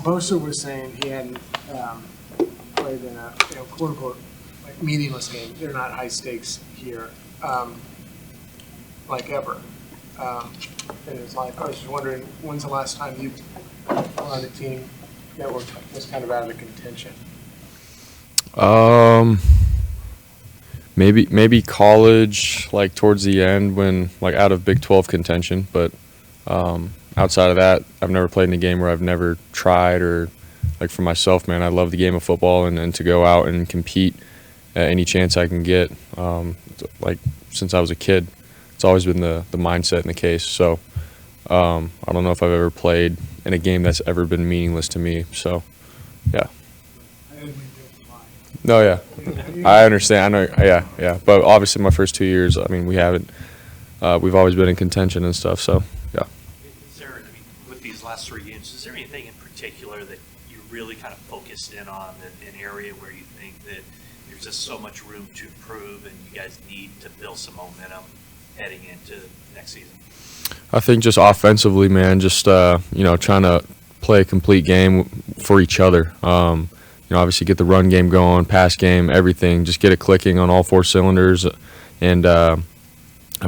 Bosa was saying he hadn't played in a quote unquote like meaningless game. They're not high stakes here, like ever. In his life, I was just wondering, when's the last time you were on a team that was kind of out of contention? Maybe college, like towards the end when like out of Big 12 contention, but outside of that, I've never played in a game where I've never tried or like for myself, man, I love the game of football and to go out and compete at any chance I can get. Like since I was a kid, it's always been the mindset and the case. So I don't know if I've ever played in a game that's ever been meaningless to me. So yeah. No, yeah, I understand. I know, yeah. But obviously, my first 2 years, I mean, we haven't. We've always been in contention and stuff. So, yeah. Is there, I mean, with these last 3 games, is there anything in particular that you really kind of focused in on, an area where you think that there's just so much room to improve, and you guys need to build some momentum heading into next season? I think just offensively, man, just trying to play a complete game for each other. Obviously get the run game going, pass game, everything. Just get it clicking on all 4 cylinders, and I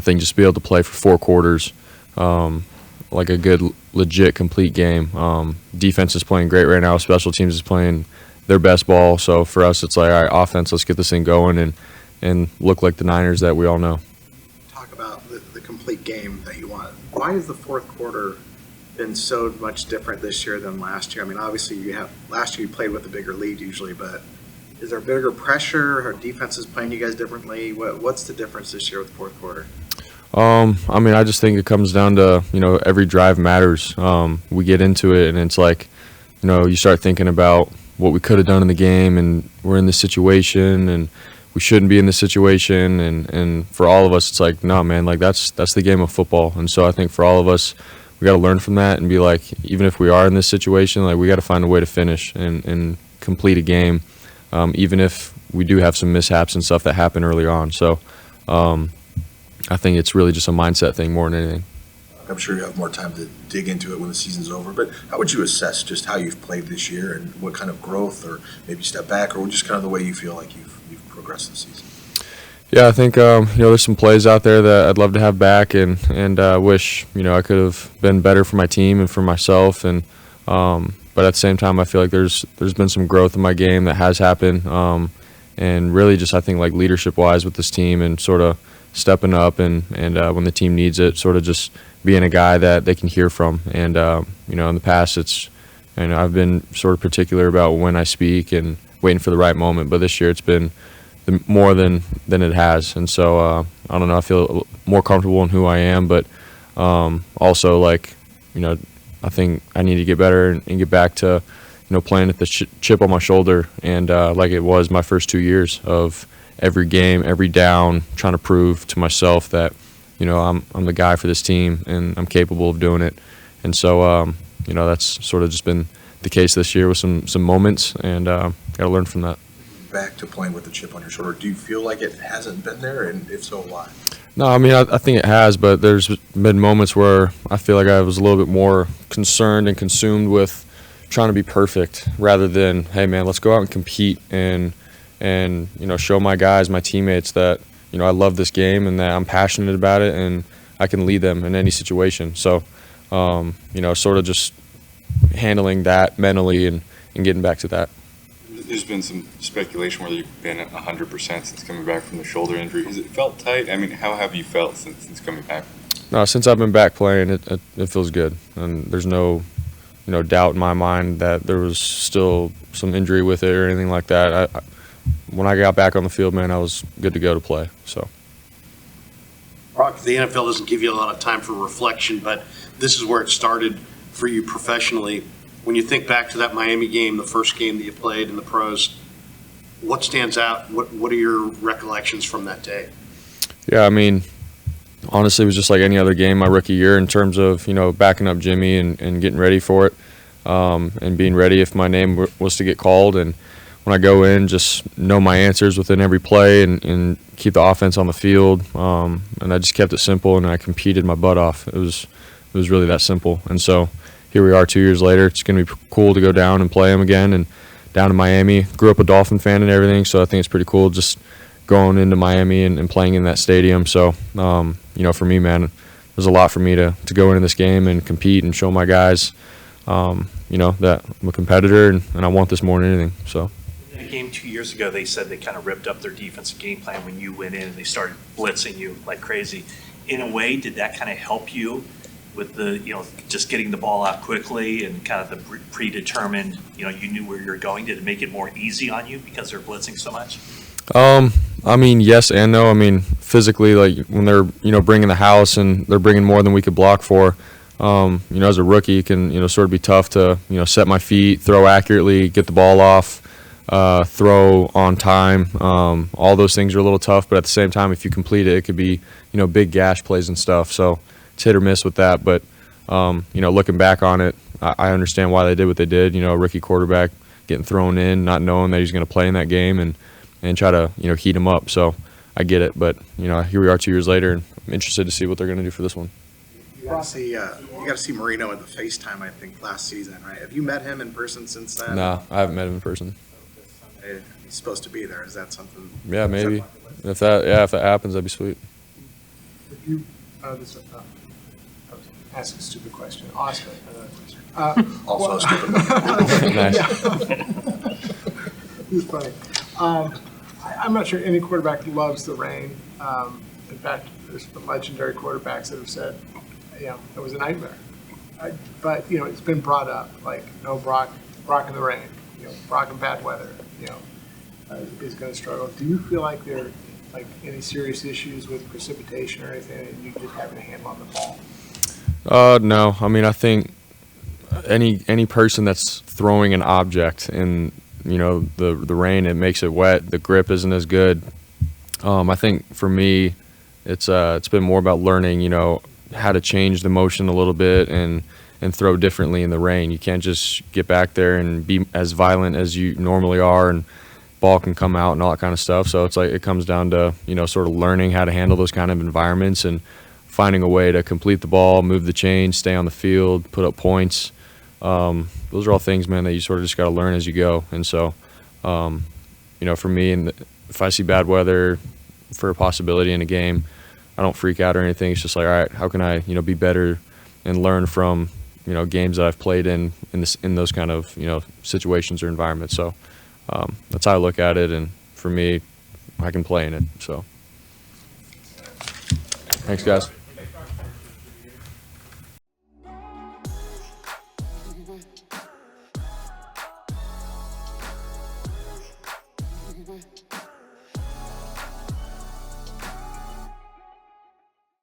think just be able to play for 4 quarters, like a good, legit, complete game. Defense is playing great right now. Special teams is playing their best ball. So for us, it's like, all right, offense, let's get this thing going and look like the Niners that we all know. Talk about the complete game that you want. Why has the fourth quarter been so much different this year than last year? I mean, obviously last year you played with a bigger lead usually, but is there bigger pressure? Or defense is playing you guys differently? What's the difference this year with the fourth quarter? I mean, I just think it comes down to, every drive matters. We get into it and it's like, you start thinking about what we could have done in the game, and we're in this situation and we shouldn't be in this situation. And for all of us, it's like, no, man, like that's the game of football. And so I think for all of us, we got to learn from that and be like, even if we are in this situation, like we got to find a way to finish and complete a game, even if we do have some mishaps and stuff that happen early on. So I think it's really just a mindset thing more than anything. I'm sure you have more time to dig into it when the season's over, but how would you assess just how you've played this year and what kind of growth, or maybe step back, or just kind of the way you feel like you've progressed this season? Yeah, I think there's some plays out there that I'd love to have back, and wish I could have been better for my team and for myself, and but at the same time I feel like there's been some growth in my game that has happened, and really just I think like leadership wise with this team and sort of stepping up and when the team needs it, sort of just being a guy that they can hear from, and in the past it's I've been sort of particular about when I speak and waiting for the right moment, but this year it's been more than it has, and so I don't know, I feel more comfortable in who I am, but also like I think I need to get better and get back to playing at the chip on my shoulder, and like it was my first 2 years of every game, every down, trying to prove to myself that I'm the guy for this team and I'm capable of doing it, and so that's sort of just been the case this year with some moments, and got to learn from that. Back to playing with the chip on your shoulder, do you feel like it hasn't been there, and if so, why? No, I mean, I think it has, but there's been moments where I feel like I was a little bit more concerned and consumed with trying to be perfect rather than, hey, man, let's go out and compete and show my guys, my teammates that, I love this game and that I'm passionate about it and I can lead them in any situation. So, sort of just handling that mentally and getting back to that. There's been some speculation whether you've been at 100% since coming back from the shoulder injury. Has it felt tight? I mean, how have you felt since coming back? No, since I've been back playing, it feels good, and there's no doubt in my mind that there was still some injury with it or anything like that. When I got back on the field, man, I was good to go to play. So, Brock, the NFL doesn't give you a lot of time for reflection, but this is where it started for you professionally. When you think back to that Miami game, the first game that you played in the pros, what stands out? What are your recollections from that day? Yeah, I mean, honestly, it was just like any other game my rookie year in terms of, backing up Jimmy and getting ready for it, and being ready if my name was to get called. And when I go in, just know my answers within every play and keep the offense on the field. And I just kept it simple, and I competed my butt off. It was really that simple. And so here we are 2 years later. It's going to be cool to go down and play them again, and down in Miami. Grew up a Dolphin fan and everything, so I think it's pretty cool just going into Miami and playing in that stadium. So, for me, man, there's a lot for me to go into this game and compete and show my guys, that I'm a competitor and I want this more than anything. So. In a game 2 years ago, they said they kind of ripped up their defensive game plan when you went in and they started blitzing you like crazy. In a way, did that kind of help you with the, just getting the ball out quickly and kind of the predetermined, you knew where you're going? Did it make it more easy on you because they're blitzing so much? Yes and no. Physically, like when they're, bringing the house and they're bringing more than we could block for, as a rookie, it can, sort of be tough to, set my feet, throw accurately, get the ball off, throw on time. All those things are a little tough, but at the same time, if you complete it, it could be, big gash plays and stuff. So it's hit or miss with that. But, looking back on it, I understand why they did what they did. A rookie quarterback getting thrown in, not knowing that he's going to play in that game and try to, heat him up. So I get it. But, here we are 2 years later, and I'm interested to see what they're going to do for this one. You got to see Marino at the FaceTime, I think, last season, right? Have you met him in person since then? No, I haven't met him in person. He's supposed to be there. Is that something? Yeah, maybe. If that happens, that'd be sweet. If you, I was asking a stupid question. Oscar, another question. Also stupid. Nice. It's funny. I'm not sure any quarterback loves the rain. In fact, there's some legendary quarterbacks that have said, it was a nightmare. But, it's been brought up, like, no Brock in the rain, Brock in bad weather, is going to struggle. Do you feel like there are, like, any serious issues with precipitation or anything, and you just having a handle on the ball? No. I think any person that's throwing an object in, the rain, it makes it wet. The grip isn't as good. I think for me, it's been more about learning, how to change the motion a little bit and throw differently in the rain. You can't just get back there and be as violent as you normally are, and ball can come out and all that kind of stuff. So it's like it comes down to, sort of learning how to handle those kind of environments and finding a way to complete the ball, move the chain, stay on the field, put up points. Those are all things, man, that you sort of just got to learn as you go. And so, for me, if I see bad weather for a possibility in a game, I don't freak out or anything. It's just like, all right, how can I, be better and learn from, games that I've played in those kind of, situations or environments. So that's how I look at it. And for me, I can play in it. So thanks, guys.